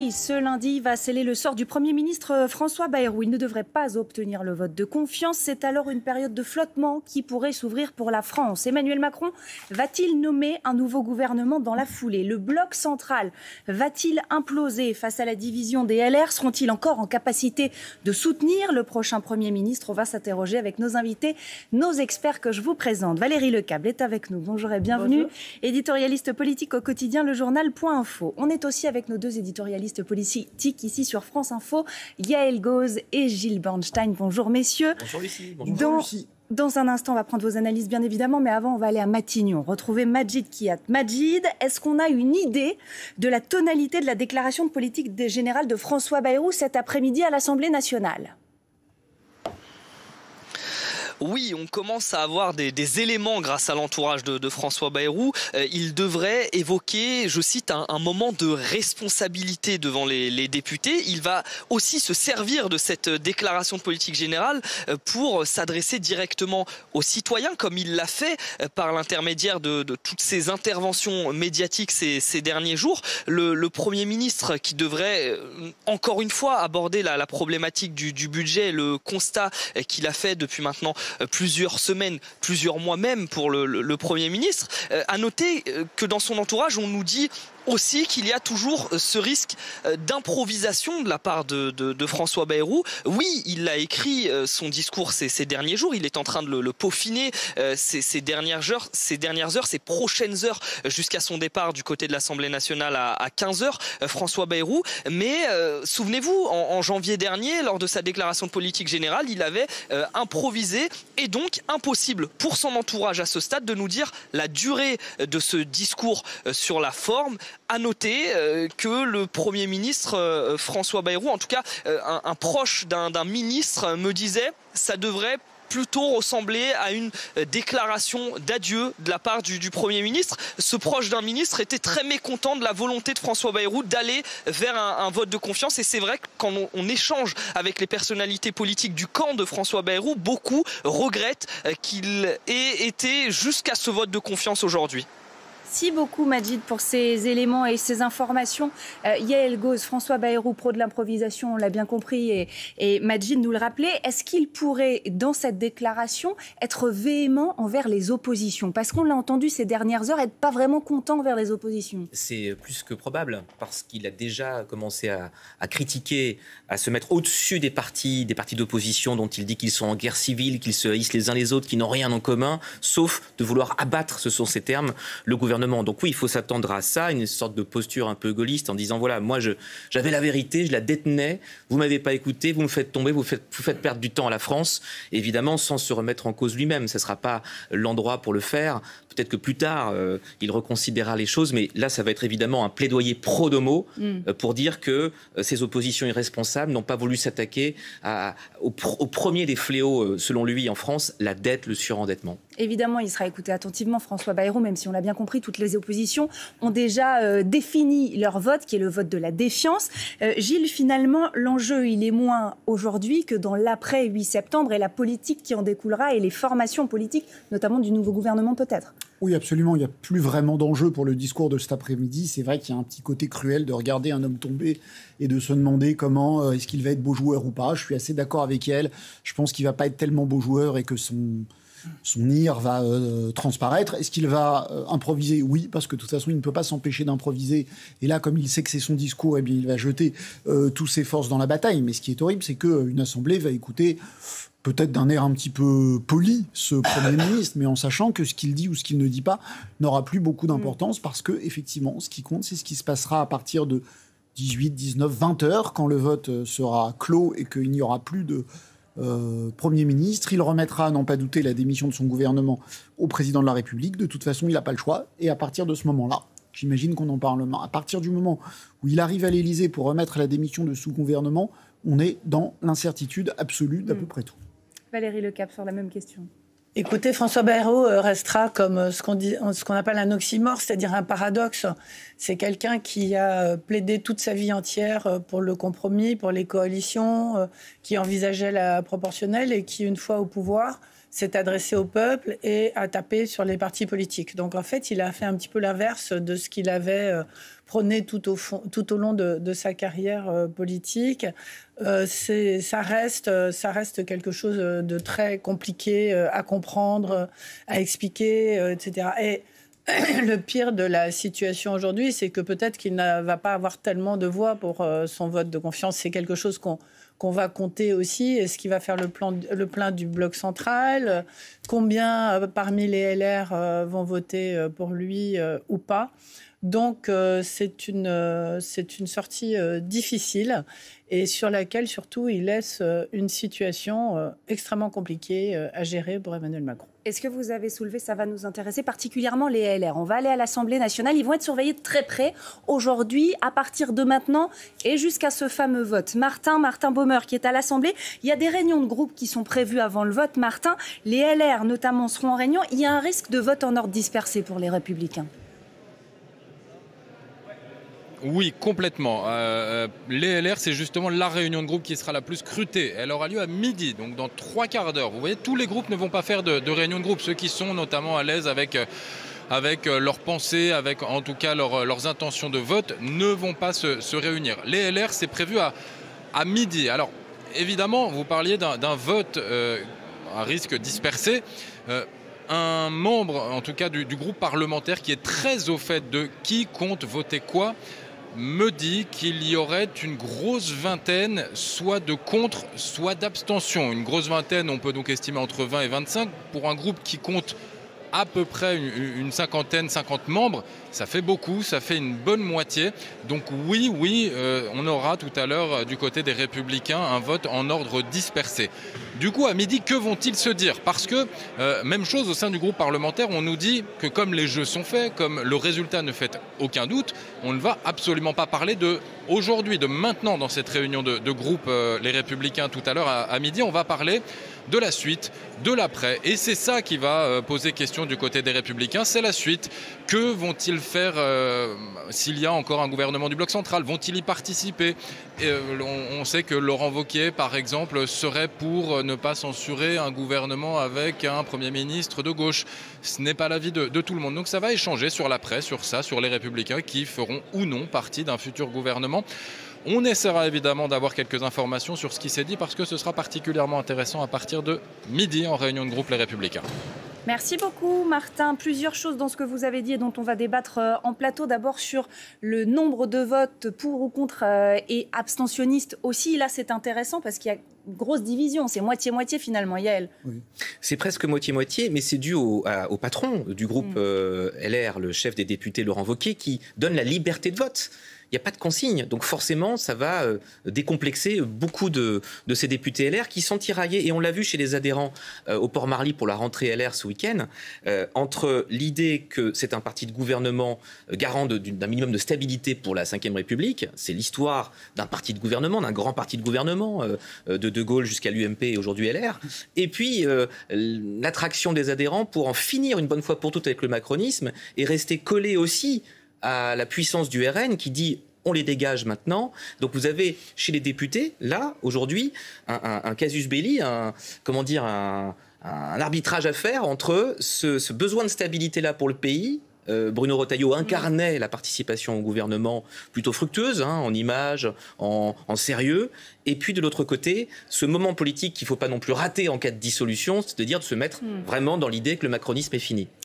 Ce lundi va sceller le sort du Premier ministre François Bayrou. Il ne devrait pas obtenir le vote de confiance. C'est alors une période de flottement qui pourrait s'ouvrir pour la France. Emmanuel Macron va-t-il nommer un nouveau gouvernement dans la foulée? Le bloc central va-t-il imploser face à la division des LR? Seront-ils encore en capacité de soutenir le prochain Premier ministre? On va s'interroger avec nos invités, nos experts que je vous présente. Valérie Lecable est avec nous. Bonjour et bienvenue. Bonjour. Éditorialiste politique au quotidien Le Journal .info. On est aussi avec nos deux éditorialistes politique ici sur France Info, Yael Gauz et Gilles Bernstein. Bonjour messieurs. Bonjour Lucie. Bonjour Lucie. Dans un instant, on va prendre vos analyses bien évidemment, mais avant on va aller à Matignon, retrouver Majid Kiyat. Majid, est-ce qu'on a une idée de la tonalité de la déclaration de politique générale de François Bayrou cet après-midi à l'Assemblée nationale ? Oui, on commence à avoir des éléments grâce à l'entourage de François Bayrou. Il devrait évoquer, je cite, un moment de responsabilité devant les députés. Il va aussi se servir de cette déclaration de politique générale pour s'adresser directement aux citoyens, comme il l'a fait par l'intermédiaire de toutes ces interventions médiatiques ces derniers jours. Le Premier ministre qui devrait encore une fois aborder la problématique du budget, le constat qu'il a fait depuis maintenant plusieurs semaines, plusieurs mois même pour le Premier ministre. À noter que dans son entourage, on nous dit aussi qu'il y a toujours ce risque d'improvisation de la part de François Bayrou. Oui, il a écrit son discours ces derniers jours, il est en train de le peaufiner ces dernières heures, ces prochaines heures jusqu'à son départ du côté de l'Assemblée nationale à 15h, François Bayrou. Mais souvenez-vous, en janvier dernier, lors de sa déclaration de politique générale, il avait improvisé et donc impossible pour son entourage à ce stade de nous dire la durée de ce discours sur la forme. À noter que le Premier ministre François Bayrou, en tout cas un proche d'un ministre, me disait ça devrait plutôt ressembler à une déclaration d'adieu de la part du Premier ministre. Ce proche d'un ministre était très mécontent de la volonté de François Bayrou d'aller vers un vote de confiance. Et c'est vrai que quand on échange avec les personnalités politiques du camp de François Bayrou, beaucoup regrettent qu'il ait été jusqu'à ce vote de confiance aujourd'hui. Merci beaucoup Majid pour ces éléments et ces informations. Yael Gauz, François Bayrou, pro de l'improvisation, on l'a bien compris, et Majid nous le rappelait. Est-ce qu'il pourrait, dans cette déclaration, être véhément envers les oppositions? Parce qu'on l'a entendu ces dernières heures, être pas vraiment content envers les oppositions. C'est plus que probable, parce qu'il a déjà commencé à critiquer, à se mettre au-dessus des partis d'opposition dont il dit qu'ils sont en guerre civile, qu'ils se haïssent les uns les autres, qu'ils n'ont rien en commun, sauf de vouloir abattre, ce sont ces termes, le gouvernement. Donc oui, il faut s'attendre à ça, une sorte de posture un peu gaulliste en disant voilà, moi j'avais la vérité, je la détenais, vous m'avez pas écouté, vous me faites tomber, vous faites perdre du temps à la France, évidemment sans se remettre en cause lui-même. Ce ne sera pas l'endroit pour le faire. Peut-être que plus tard, il reconsidérera les choses, mais là, ça va être évidemment un plaidoyer pro-domo pour dire que ces oppositions irresponsables n'ont pas voulu s'attaquer au premier des fléaux, selon lui, en France, la dette, le surendettement. Évidemment, il sera écouté attentivement, François Bayrou, même si on l'a bien compris, toutes les oppositions ont déjà défini leur vote, qui est le vote de la défiance. Gilles, finalement, l'enjeu, il est moins aujourd'hui que dans l'après 8 septembre et la politique qui en découlera et les formations politiques, notamment du nouveau gouvernement peut-être. Oui, absolument. Il n'y a plus vraiment d'enjeu pour le discours de cet après-midi. C'est vrai qu'il y a un petit côté cruel de regarder un homme tomber et de se demander comment est-ce qu'il va être beau joueur ou pas. Je suis assez d'accord avec elle. Je pense qu'il ne va pas être tellement beau joueur et que son ire va transparaître. Est-ce qu'il va improviser? Oui, parce que de toute façon, il ne peut pas s'empêcher d'improviser. Et là, comme il sait que c'est son discours, eh bien, il va jeter toutes ses forces dans la bataille. Mais ce qui est horrible, c'est qu'une assemblée va écouter peut-être d'un air un petit peu poli, ce Premier ministre, mais en sachant que ce qu'il dit ou ce qu'il ne dit pas n'aura plus beaucoup d'importance parce que, effectivement, ce qui compte, c'est ce qui se passera à partir de 18, 19, 20 heures, quand le vote sera clos et qu'il n'y aura plus de Premier ministre. Il remettra, à n'en pas douter, la démission de son gouvernement au président de la République. De toute façon, il n'a pas le choix. Et à partir de ce moment-là, j'imagine qu'on en parle. À partir du moment où il arrive à l'Élysée pour remettre la démission de son gouvernement, on est dans l'incertitude absolue d'à peu près tout. Valérie Lecable sur la même question. Écoutez, François Bayrou restera comme ce qu'on appelle un oxymore, c'est-à-dire un paradoxe. C'est quelqu'un qui a plaidé toute sa vie entière pour le compromis, pour les coalitions, qui envisageait la proportionnelle et qui, une fois au pouvoir, s'est adressé au peuple et a tapé sur les partis politiques. Donc en fait, il a fait un petit peu l'inverse de ce qu'il avait prôné tout au long de sa carrière politique. Ça reste quelque chose de très compliqué à comprendre, à expliquer, etc. Et le pire de la situation aujourd'hui, c'est que peut-être qu'il ne va pas avoir tellement de voix pour son vote de confiance. C'est quelque chose qu'on va compter aussi. Est-ce qu'il va faire le plein du bloc central? Combien parmi les LR vont voter pour lui ou pas? Donc c'est une sortie difficile et sur laquelle surtout il laisse une situation extrêmement compliquée à gérer pour Emmanuel Macron. Est-ce que vous avez soulevé, ça va nous intéresser particulièrement les LR. On va aller à l'Assemblée nationale, ils vont être surveillés de très près aujourd'hui, à partir de maintenant et jusqu'à ce fameux vote. Martin Baumer qui est à l'Assemblée, il y a des réunions de groupe qui sont prévues avant le vote. Martin, les LR notamment seront en réunion, il y a un risque de vote en ordre dispersé pour les Républicains. Oui, complètement. Les LR, c'est justement la réunion de groupe qui sera la plus scrutée. Elle aura lieu à midi, donc dans 3 quarts d'heure. Vous voyez, tous les groupes ne vont pas faire de réunion de groupe. Ceux qui sont notamment à l'aise avec leurs pensées, avec en tout cas leurs intentions de vote, ne vont pas se réunir. Les LR, c'est prévu à midi. Alors, évidemment, vous parliez d'un vote à risque dispersé. Un membre, en tout cas du groupe parlementaire, qui est très au fait de qui compte voter quoi, me dit qu'il y aurait une grosse vingtaine, soit de contre, soit d'abstention. Une grosse vingtaine, on peut donc estimer entre 20 et 25. Pour un groupe qui compte à peu près une cinquantaine, 50 membres, ça fait beaucoup, ça fait une bonne moitié. Donc oui, on aura tout à l'heure du côté des Républicains un vote en ordre dispersé. Du coup, à midi, que vont-ils se dire? Parce que, même chose au sein du groupe parlementaire, on nous dit que comme les jeux sont faits, comme le résultat ne fait aucun doute, on ne va absolument pas parler de aujourd'hui, de maintenant dans cette réunion de groupe, les Républicains tout à l'heure à midi, on va parler de la suite, de l'après. Et c'est ça qui va poser question du côté des Républicains, c'est la suite. Que vont-ils faire s'il y a encore un gouvernement du bloc central? Vont-ils y participer? On sait que Laurent Wauquiez, par exemple, serait pour ne pas censurer un gouvernement avec un Premier ministre de gauche. Ce n'est pas l'avis de tout le monde. Donc ça va échanger sur l'après, sur ça, sur les Républicains qui feront ou non partie d'un futur gouvernement. On essaiera évidemment d'avoir quelques informations sur ce qui s'est dit parce que ce sera particulièrement intéressant à partir de midi en réunion de groupe Les Républicains. Merci beaucoup Martin. Plusieurs choses dans ce que vous avez dit et dont on va débattre en plateau. D'abord sur le nombre de votes pour ou contre et abstentionnistes aussi. Là c'est intéressant parce qu'il y a une grosse division. C'est moitié-moitié finalement, Yael. Oui. C'est presque moitié-moitié, mais c'est dû au patron du groupe LR, le chef des députés Laurent Wauquiez, qui donne la liberté de vote. Il n'y a pas de consigne. Donc forcément, ça va décomplexer beaucoup de ces députés LR qui sont tiraillés. Et on l'a vu chez les adhérents au Port-Marly pour la rentrée LR ce week-end, entre l'idée que c'est un parti de gouvernement garant d'un minimum de stabilité pour la Ve République. C'est l'histoire d'un parti de gouvernement, d'un grand parti de gouvernement, de Gaulle jusqu'à l'UMP et aujourd'hui LR. Et puis l'attraction des adhérents pour en finir une bonne fois pour toutes avec le macronisme et rester collé aussi à la puissance du RN qui dit on les dégage maintenant. Donc vous avez chez les députés, là, aujourd'hui, un casus belli, un arbitrage à faire entre ce besoin de stabilité-là pour le pays. Bruno Retailleau incarnait la participation au gouvernement plutôt fructueuse, en images, en sérieux. Et puis de l'autre côté, ce moment politique qu'il ne faut pas non plus rater en cas de dissolution, c'est-à-dire de se mettre vraiment dans l'idée que le macronisme est fini.